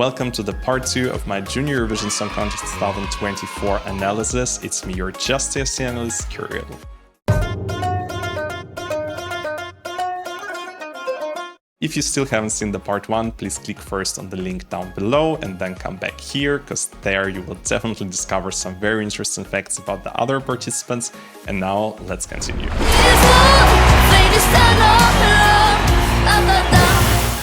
Welcome to the part 2 of my Junior Eurovision Song Contest 2024 analysis. It's me, your Justice analyst, Curiel. If you still haven't seen the part 1, please click first on the link down below and then come back here, because there you will definitely discover some very interesting facts about the other participants. And now let's continue.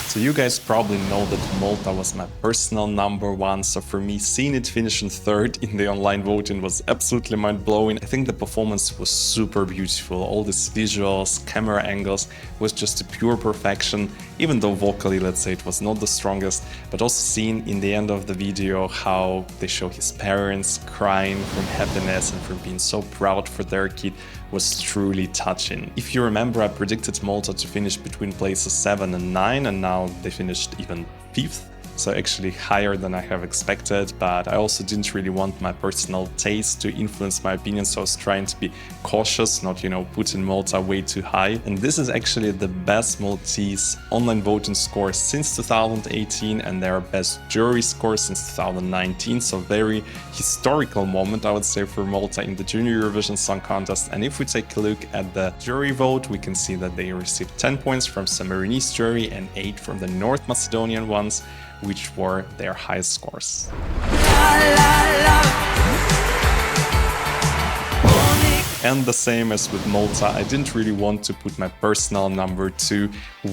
So you guys probably know that Malta was my personal number 1, so for me seeing it finish in 3rd in the online voting was absolutely mind-blowing. I think the performance was super beautiful, all these visuals, camera angles was just a pure perfection, even though vocally, let's say, it was not the strongest, but also seeing in the end of the video how they show his parents crying from happiness and from being so proud for their kid was truly touching. If you remember, I predicted Malta to finish between places 7 and 9, and now they finished even 5th. So actually higher than I have expected, but I also didn't really want my personal taste to influence my opinion, so I was trying to be cautious, not, putting Malta way too high. And this is actually the best Maltese online voting score since 2018 and their best jury score since 2019, so very historical moment, I would say, for Malta in the Junior Eurovision Song Contest. And if we take a look at the jury vote, we can see that they received 10 points from Sammarinese jury and 8 from the North Macedonian ones, which were their highest scores. And the same as with Malta, I didn't really want to put my personal number 2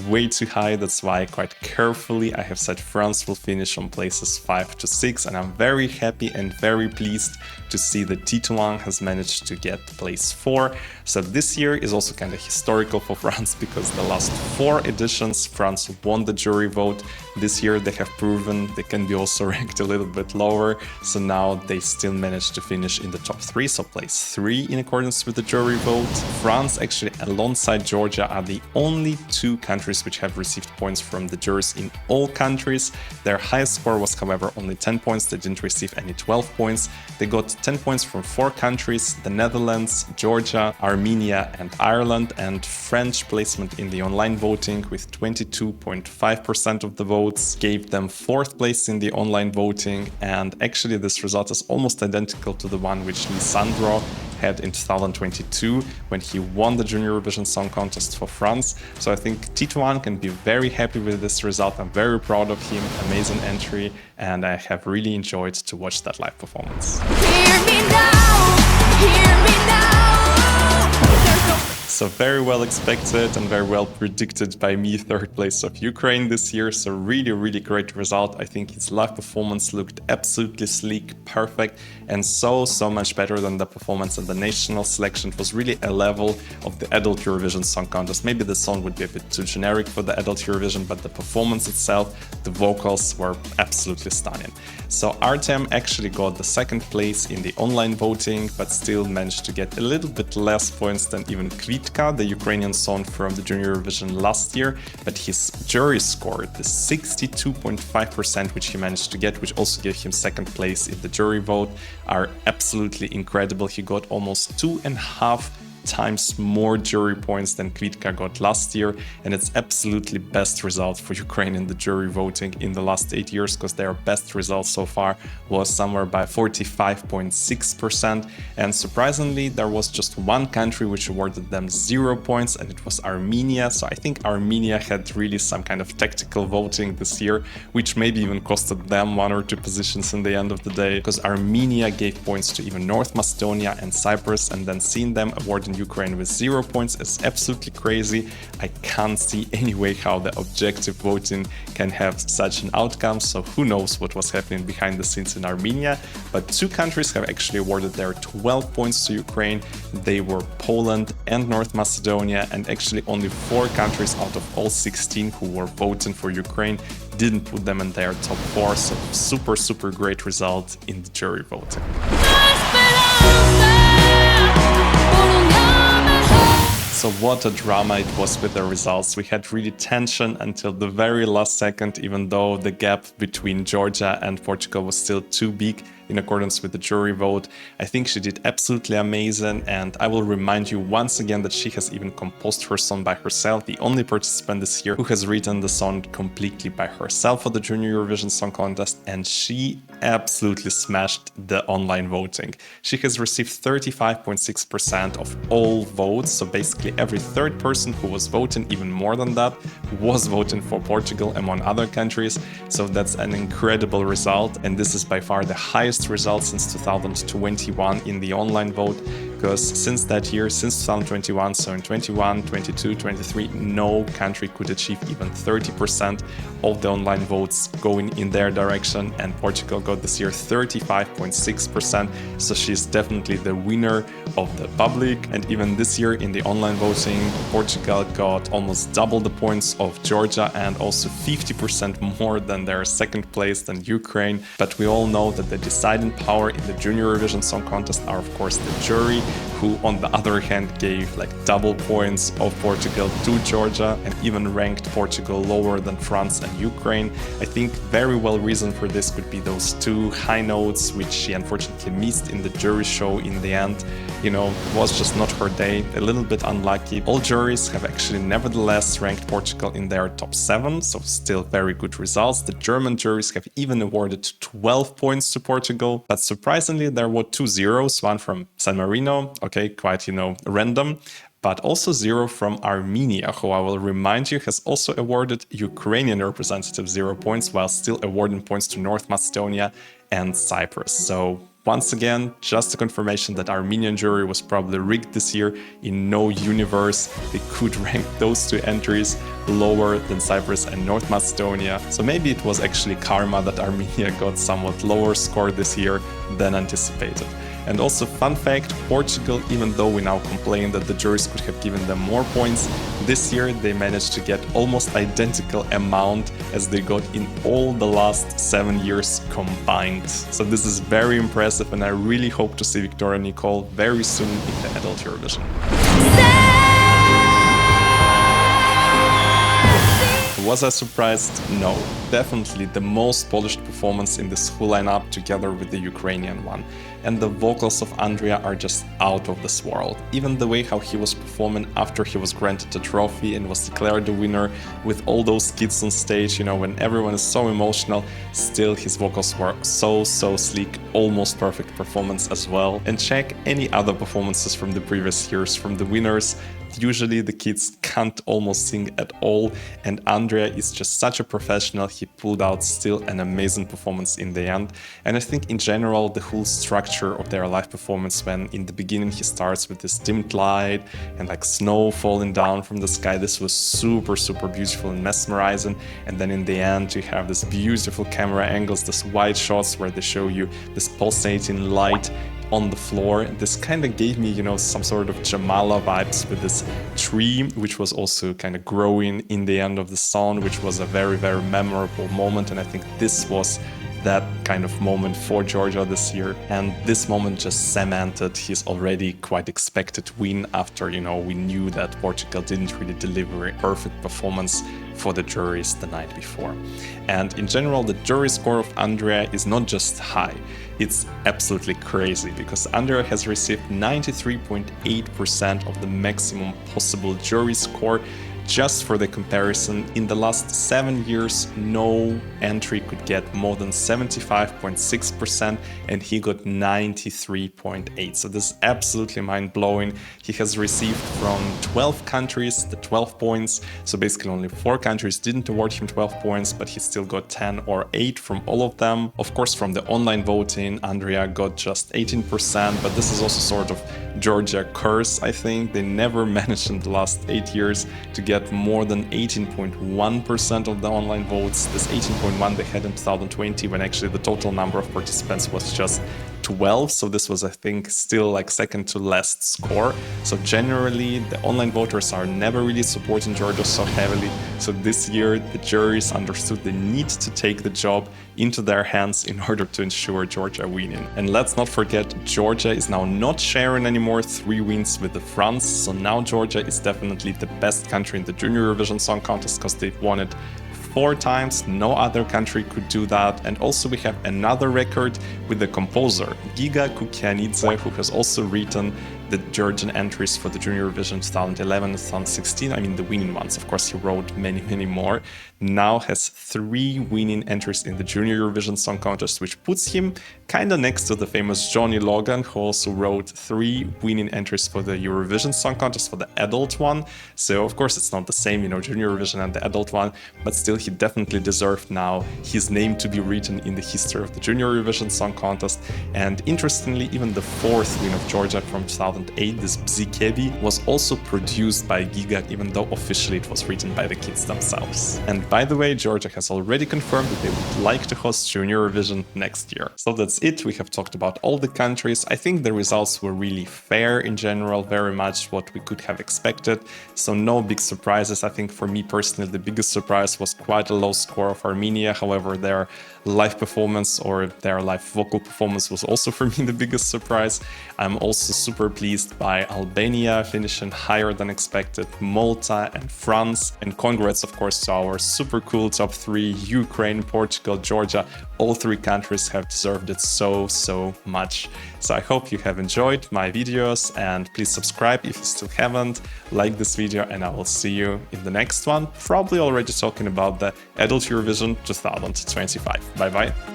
way too high. That's why quite carefully I have said France will finish on places 5 to 6, and I'm very happy and very pleased to see that Titouan has managed to get place 4. So this year is also kind of historical for France, because the last 4 editions France won the jury vote. This year they have proven they can be also ranked a little bit lower, so now they still managed to finish in the top 3, so place 3 in accordance with the jury vote. France, actually alongside Georgia, are the only 2 countries which have received points from the jurors in all countries. Their highest score was, however, only 10 points. They didn't receive any 12 points. They got 10 points from 4 countries: the Netherlands, Georgia, Armenia and Ireland, and French placement in the online voting with 22.5% of the votes gave them 4th place in the online voting. And actually this result is almost identical to the one which Lisandro had in 2022 when he won the Junior Eurovision Song Contest for France. So I think Titouan can be very happy with this result. I'm very proud of him, amazing entry, and I have really enjoyed to watch that live performance. Hear me now, hear me now. So very well expected and very well predicted by me, 3rd place of Ukraine this year. So really great result. I think his live performance looked absolutely sleek, perfect, and so much better than the performance at the national selection. It was really a level of the adult Eurovision Song Contest. Maybe the song would be a bit too generic for the adult Eurovision, but the performance itself, the vocals were absolutely stunning. So Artem actually got the 2nd place in the online voting, but still managed to get a little bit less points than even Kvitka, the Ukrainian song from the Junior Eurovision last year. But his jury score, the 62.5% which he managed to get, which also gave him 2nd place in the jury vote, are absolutely incredible. He got almost 2.5 times more jury points than Kvitka got last year, and it's absolutely best result for Ukraine in the jury voting in the last 8 years, because their best result so far was somewhere by 45.6%. And surprisingly, there was just one country which awarded them 0 points, and it was Armenia. So I think Armenia had really some kind of tactical voting this year, which maybe even costed them 1 or 2 positions in the end of the day, because Armenia gave points to even North Macedonia and Cyprus, and then seeing them awarding Ukraine with 0 points is absolutely crazy. I can't see any way how the objective voting can have such an outcome, so who knows what was happening behind the scenes in Armenia. But 2 countries have actually awarded their 12 points to Ukraine. They were Poland and North Macedonia, and actually only 4 countries out of all 16 who were voting for Ukraine didn't put them in their top 4, so super great result in the jury voting. So what a drama it was with the results. We had really tension until the very last second, even though the gap between Georgia and Portugal was still too big. in accordance with the jury vote. I think she did absolutely amazing, and I will remind you once again that she has even composed her song by herself, the only participant this year who has written the song completely by herself for the Junior Eurovision Song Contest, and she absolutely smashed the online voting. She has received 35.6% of all votes, so basically every third person who was voting, even more than that, was voting for Portugal among other countries. So that's an incredible result, and this is by far the highest result since 2021 in the online vote, because since that year, since 2021, so in 21, 22, 23, no country could achieve even 30% of the online votes going in their direction, and Portugal got this year 35.6%, so she's definitely the winner of the public. And even this year in the online voting, Portugal got almost double the points of Georgia and also 50% more than their second place than Ukraine. But we all know that the deciding power in the Junior Eurovision Song Contest are of course the jury, who on the other hand gave like double points of Portugal to Georgia and even ranked Portugal lower than France and Ukraine. I think very well reason for this could be those two high notes which she unfortunately missed in the jury show in the end. You know, it was just not her day, a little bit unlucky. All juries have actually nevertheless ranked Portugal in their top 7, so still very good results. The German juries have even awarded 12 points to Portugal, but surprisingly there were 2 zeros, one from San Marino, okay, quite, random, but also 0 from Armenia, who I will remind you has also awarded Ukrainian representative 0 points, while still awarding points to North Macedonia and Cyprus. So once again, just a confirmation that Armenian jury was probably rigged this year. In no universe they could rank those two entries lower than Cyprus and North Macedonia. So maybe it was actually karma that Armenia got somewhat lower score this year than anticipated. And also fun fact, Portugal, even though we now complain that the juries could have given them more points, this year they managed to get almost identical amount as they got in all the last 7 years combined. So this is very impressive, and I really hope to see Victoria Nicole very soon in the adult Eurovision. Was I surprised? No. Definitely the most polished performance in this whole lineup together with the Ukrainian one. And the vocals of Andria are just out of this world. Even the way how he was performing after he was granted the trophy and was declared the winner with all those kids on stage, when everyone is so emotional, still his vocals were so sleek, almost perfect performance as well. And check any other performances from the previous years from the winners. Usually the kids can't almost sing at all, and Andria is just such a professional. He pulled out still an amazing performance in the end. And I think in general the whole structure of their live performance, when in the beginning he starts with this dimmed light and like snow falling down from the sky, this was super beautiful and mesmerizing. And then in the end you have this beautiful camera angles, this wide shots where they show you this pulsating light on the floor. This kind of gave me, some sort of Jamala vibes with this tree, which was also kind of growing in the end of the song, which was a very memorable moment. And I think this was that kind of moment for Georgia this year. And this moment just cemented his already quite expected win after, we knew that Portugal didn't really deliver a perfect performance for the juries the night before. And in general, the jury score of Andria is not just high, it's absolutely crazy, because Andria has received 93.8% of the maximum possible jury score. Just for the comparison, in the last 7 years, no entry could get more than 75.6%, and he got 93.8%. So this is absolutely mind-blowing. He has received from 12 countries the 12 points. So basically only 4 countries didn't award him 12 points, but he still got 10 or 8 from all of them. Of course, from the online voting, Andria got just 18%, but this is also sort of Georgia curse, I think. They never managed in the last 8 years to get more than 18.1% of the online votes. This 18.1 they had in 2020, when actually the total number of participants was just 12. So this was, I think, still like second to last score. So generally the online voters are never really supporting Georgia so heavily. So this year the juries understood they need to take the job into their hands in order to ensure Georgia winning. And let's not forget, Georgia is now not sharing anymore 3 wins with the France. So now Georgia is definitely the best country in the Junior Eurovision Song Contest, because they've won it 4 times. No other country could do that. And also we have another record with the composer Giga Kukianidze, who has also written the Georgian entries for the Junior Eurovision 2011 and 2016. I mean, the winning ones. Of course, he wrote many, many more. Now has 3 winning entries in the Junior Eurovision Song Contest, which puts him kind of next to the famous Johnny Logan, who also wrote 3 winning entries for the Eurovision Song Contest, for the adult one. So, of course, it's not the same, you know, Junior Eurovision and the adult one, but still, he definitely deserved now his name to be written in the history of the Junior Eurovision Song Contest. And interestingly, even the 4th win of Georgia from 2008, this Bzikebi, was also produced by Giga, even though officially it was written by the kids themselves. And by the way, Georgia has already confirmed that they would like to host Junior Eurovision next year. So that's it. We have talked about all the countries. I think the results were really fair in general, very much what we could have expected. So no big surprises. I think for me personally, the biggest surprise was quite a low score of Armenia. However, their live performance or their live vocal performance was also for me the biggest surprise. I'm also super pleased by Albania finishing higher than expected, Malta and France, and congrats of course to our super cool top 3, Ukraine, Portugal, Georgia. All 3 countries have deserved it so much. So I hope you have enjoyed my videos, and please subscribe if you still haven't, like this video, and I will see you in the next one, probably already talking about the Adult Eurovision 2025. Bye bye.